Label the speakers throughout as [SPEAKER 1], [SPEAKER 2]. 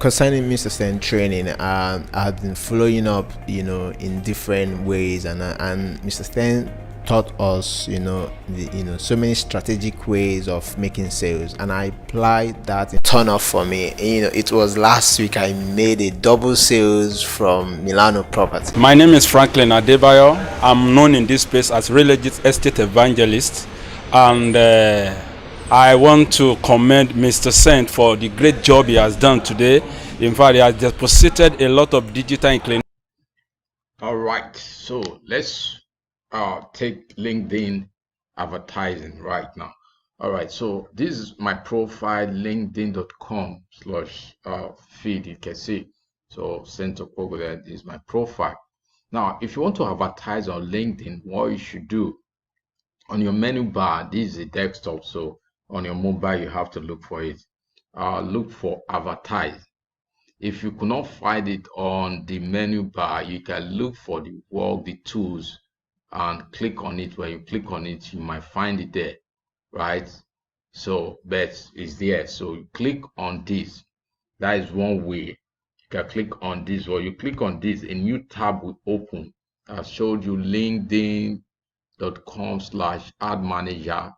[SPEAKER 1] concerning Mr. Sten training, I've been following up, in different ways, and Mr. Sten taught us, so many strategic ways of making sales, and I applied that in turn off for me. It was last week I made a double sales from Milano property.
[SPEAKER 2] My name is Franklin Adebayo. I'm known in this space as real estate evangelist, and I want to commend Mr. Saint for the great job he has done today. In fact, he has deposited a lot of digital inclination.
[SPEAKER 3] All right, so let's take LinkedIn advertising right now. All right, so this is my profile, linkedin.com/feed. You can see. So Center Pogo, that is my profile. Now, if you want to advertise on LinkedIn, what you should do on your menu bar, this is a desktop, so on your mobile you have to look for it. Look for advertise. If you could not find it on the menu bar, you can look for the tools and click on it. When you click on it, you might find it there, right? So but it's there, so you click on this. That is one way. You can click on this, or you click on this, a new tab will open. I showed you linkedin.com/ad manager.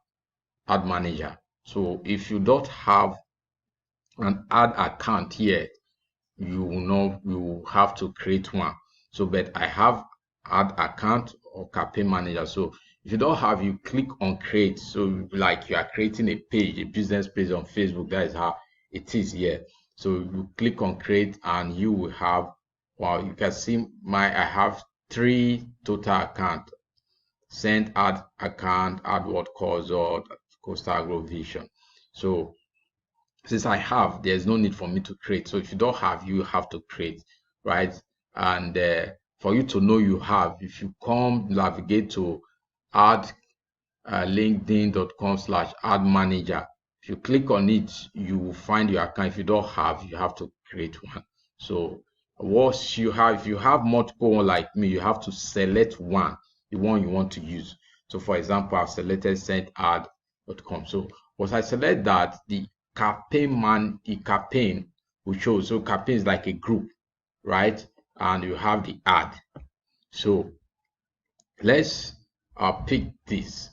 [SPEAKER 3] So if you don't have an ad account here, you will have to create one. So but I have ad account or campaign manager. So if you don't have, you click on create. So like you are creating a page, a business page on Facebook. That is how it is here. So you click on create and you will have, well, you can see I have 3 total account: send ad account, AdWord Course, or Costa Agro Vision. So since I have, there's no need for me to create. So if you don't have, you have to create, right? And for you to know you have, if you navigate to linkedin.com/ad manager, if you click on it, you will find your account. If you don't have, you have to create one. So once you have, if you have multiple one like me, you have to select one, the one you want to use. So for example, I've selected sendad.com. So once I select that, the campaign will show. So campaign is like a group, right? And you have the ad. So let's pick this,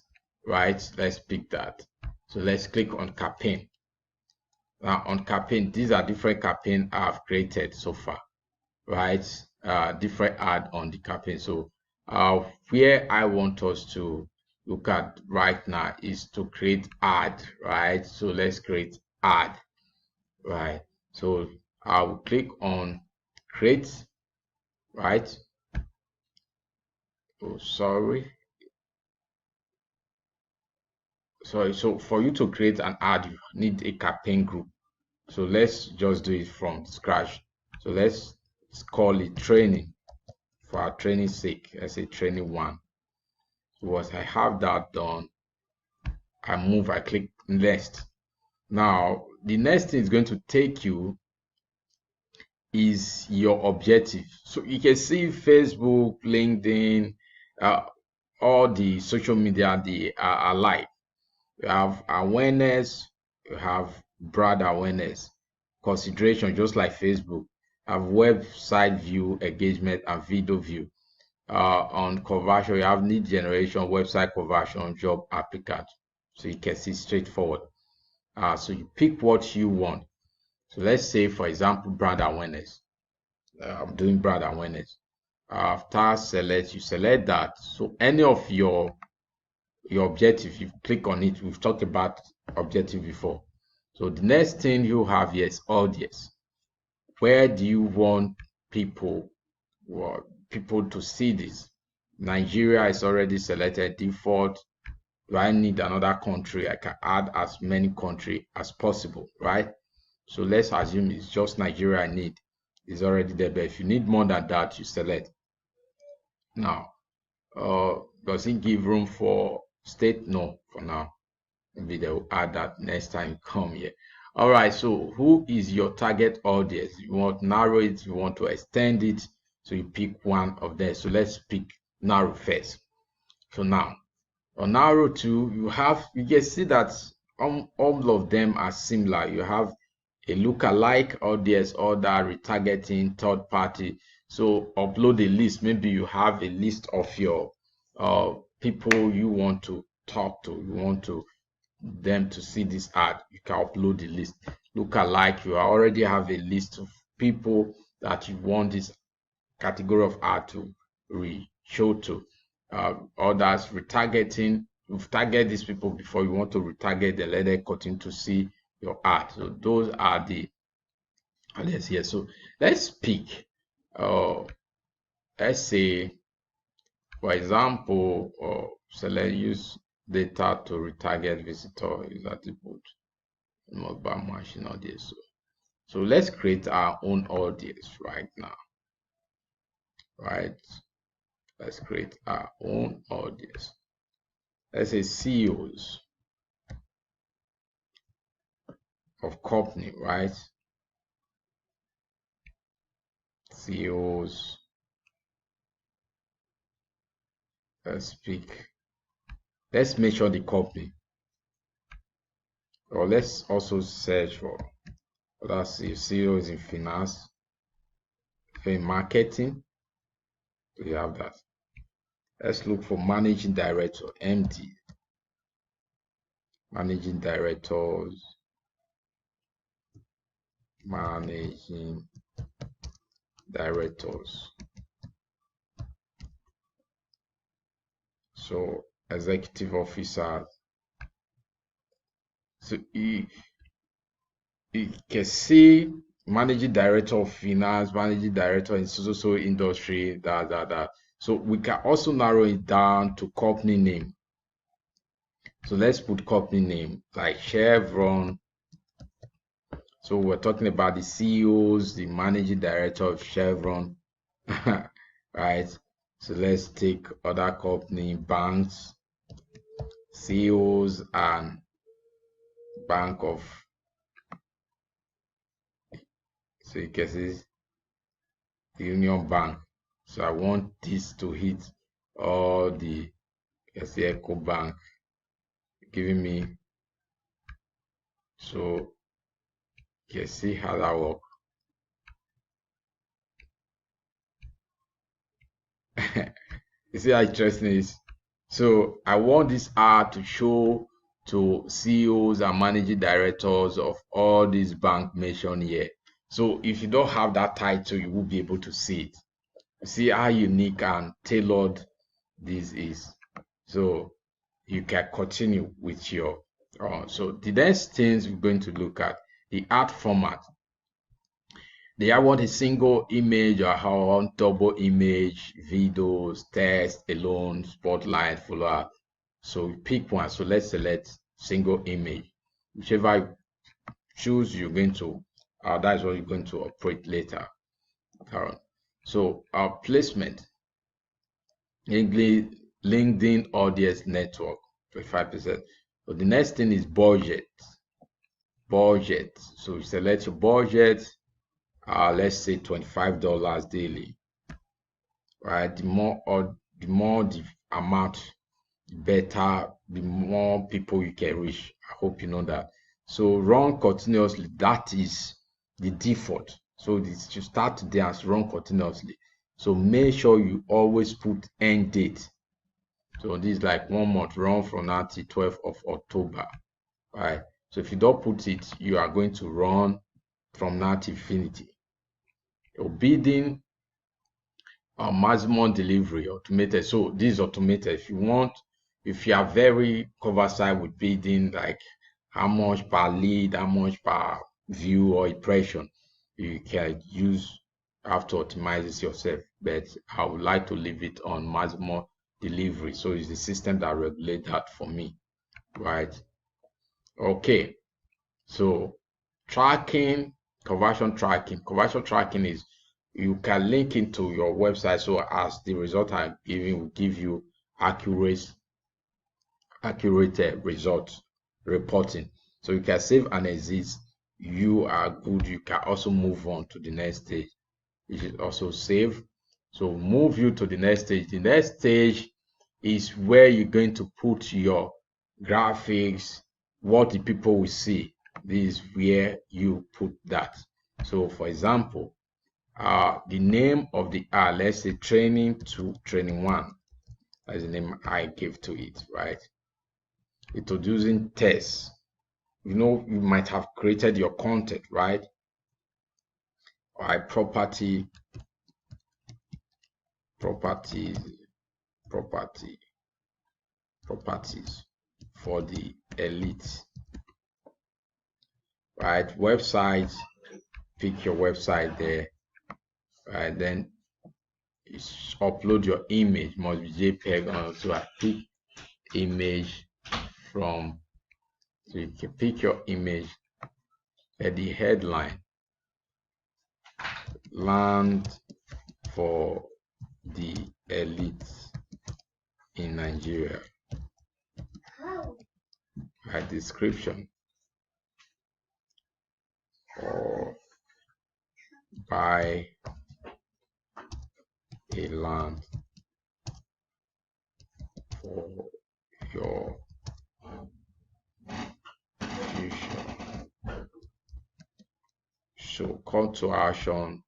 [SPEAKER 3] right? Let's pick that. So let's click on campaign. Now on campaign, these are different campaign I've created so far, right? Different ad on the campaign. So where I want us to look at right now is to create ad, right? So let's create ad, right? So I will click on create, right? Oh, sorry. So for you to create an ad, you need a campaign group. So let's just do it from scratch. So let's call it training for our training sake. Let's say training 1. So once I have that done, I click next. Now the next thing is going to take you is your objective. So you can see Facebook, LinkedIn, all the social media, they are alike. You have awareness, you have brand awareness, consideration, just like Facebook. You have website view, engagement, and video view. On conversion, you have lead generation, website conversion, job applicant. So you can see straightforward. So you pick what you want. So let's say, for example, brand awareness. I'm doing brand awareness. After you select that. So any of your objective, you click on it. We've talked about objective before. So the next thing you have here is audience. Where do you want people to see this? Nigeria is already selected default. Do I need another country? I can add as many countries as possible, right? So let's assume it's just Nigeria I need. It's already there, but if you need more than that, you select. Now, does it give room for state? No, for now. Maybe they will add that next time you come here. All right, so who is your target audience? You want to narrow it, you want to extend it, so you pick one of them. So let's pick narrow first. So now on narrow 2, you can see that all of them are similar. You have a lookalike audience, or that retargeting third party. So upload a list. Maybe you have a list of your people you want to talk to, you want to them to see this ad. You can upload the list. Lookalike, you already have a list of people that you want this category of ad to show to. Others retargeting, you've targeted these people before, you want to retarget them, let them continue to see your ad. So those are the audience here. So let's pick let's say, for example, so let's use data to retarget visitor user input mobile machine audience. So let's create our own audience right now. Right? Let's create our own audience. Let's say CEOs of company, right? CEOs. Let's pick. Let's mention the company. Or let's also search for other CEOs in finance, in marketing. We have that. Let's look for managing director, MD. Managing directors. Managing directors. So executive officers. So you can see managing director of finance, managing director in so industry, that. So we can also narrow it down to company name. So let's put company name like Chevron. So we're talking about the CEOs, the managing director of Chevron, right? So let's take other company, banks, CEOs, and Bank of. So you can see Union Bank. So I want this to hit all the, let's say, Echo Bank, giving me. So you can see how that works. You see how interesting it is? So I want this ad to show to CEOs and managing directors of all these bank mentioned here. So if you don't have that title, you will be able to see it. See how unique and tailored this is. So you can continue with your so the next things we're going to look at the ad format. They want a single image or how double image, videos, text, alone, spotlight, follow-up. So you pick one. So let's select single image. Whichever you choose, you're going to that's what you're going to operate later. So our placement, LinkedIn audience network, 25%. So the next thing is budget. Budget. So you select your budget. Let's say $25 daily. Right? The more the amount, the better, the more people you can reach. I hope you know that. So run continuously. That is the default. So this you start today and run continuously. So make sure you always put end date. So this is like 1 month, run from now till 12th of October. Right? So if you don't put it, you are going to run from now to infinity. Your bidding maximum delivery automated. So this is automated. If you are very conversant with bidding, like how much per lead, how much per view or impression, you can have to optimize this yourself. But I would like to leave it on maximum delivery. So it's the system that regulates that for me, right? Okay. So tracking, conversion tracking. Conversion tracking is you can link into your website so as the result I'm giving will give you accurate results reporting. So you can save and exit. You are good. You can also move on to the next stage. You should also save. So move you to the next stage. The next stage is where you're going to put your graphics, what the people will see. this is where you put that. So for example, the name of the let's say training 2, training 1. That's the name I give to it, right? Introducing tests. You know, you might have created your content, right? Or properties for the elite, right? Websites, pick your website there, right? Then upload your image, must be JPEG. So I pick image from, so you can pick your image at the headline, land for the elite in Nigeria. My description, or buy a land for your future. So call to action,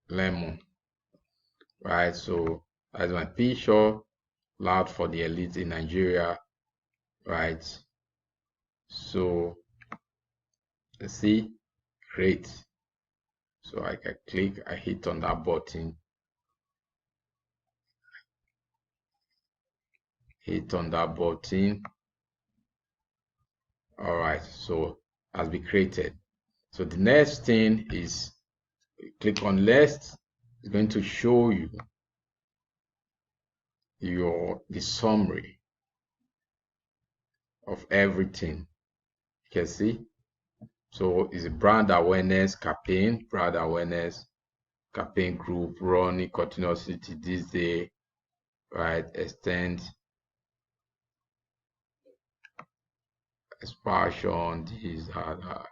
[SPEAKER 3] lemon, right? So as my picture, land for the elite in Nigeria, right? So let's see, great. So I can click, I hit on that button, all right, so has been created. So the next thing is click on list. It's going to show you the summary of everything. You can see, so it's a brand awareness campaign group running continuously this day, right? Extend expansion, these are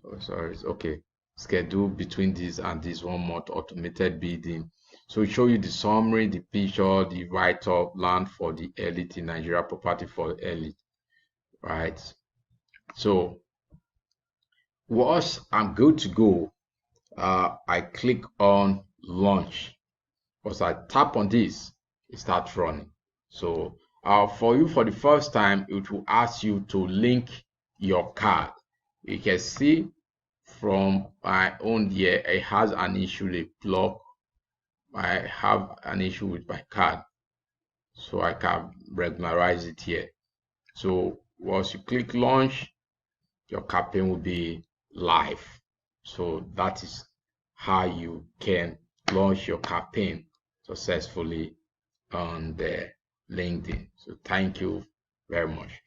[SPEAKER 3] oh, sorry, okay, schedule between this and this 1 month automated bidding. So show you the summary, the picture, the write-up, land for the elite in Nigeria, property for elite, right? So once I'm good to go, I click on launch. Once I tap on this, it starts running. So for you, for the first time, it will ask you to link your card. You can see from my own here, it has an issue with block. I have an issue with my card, so I can regularize it here. So once you click launch, your campaign will be live. So that is how you can launch your campaign successfully on the LinkedIn. So thank you very much.